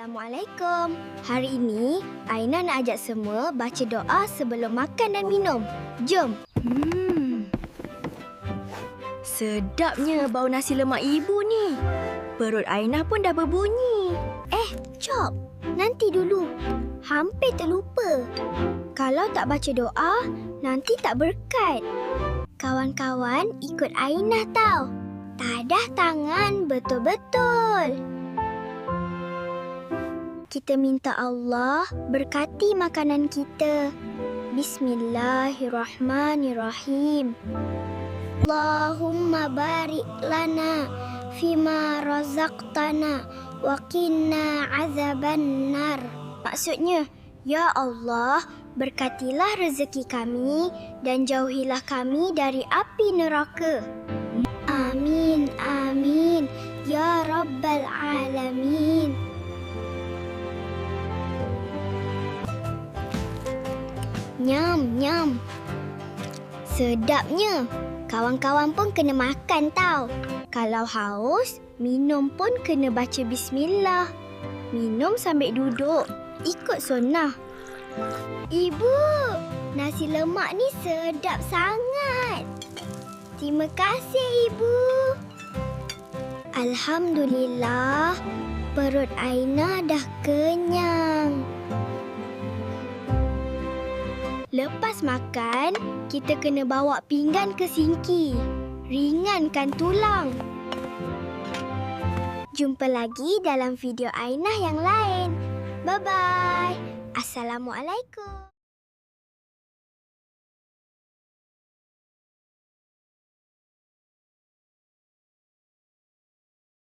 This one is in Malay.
Assalamualaikum. Hari ini, Aina nak ajak semua baca doa sebelum makan dan minum. Jom. Sedapnya bau nasi lemak ibu ni. Perut Aina pun dah berbunyi. Cop. Nanti dulu. Hampir terlupa. Kalau tak baca doa, nanti tak berkat. Kawan-kawan ikut Aina tau. Tadah tangan betul-betul. Kita minta Allah berkati makanan kita. Bismillahirrahmanirrahim. Allahumma barik lana fima razaqtana wa qina azabannar. Maksudnya, ya Allah, berkatilah rezeki kami dan jauhilah kami dari api neraka. Amin, amin, ya Rabbal Alamin. Nyam, nyam. Sedapnya. Kawan-kawan pun kena makan tau. Kalau haus, minum pun kena baca bismillah. Minum sambil duduk. Ikut sunnah. Ibu, nasi lemak ni sedap sangat. Terima kasih, Ibu. Alhamdulillah, perut Aina dah kenyang. Lepas makan, kita kena bawa pinggan ke sinki. Ringankan tulang. Jumpa lagi dalam video Aina yang lain. Bye-bye. Assalamualaikum.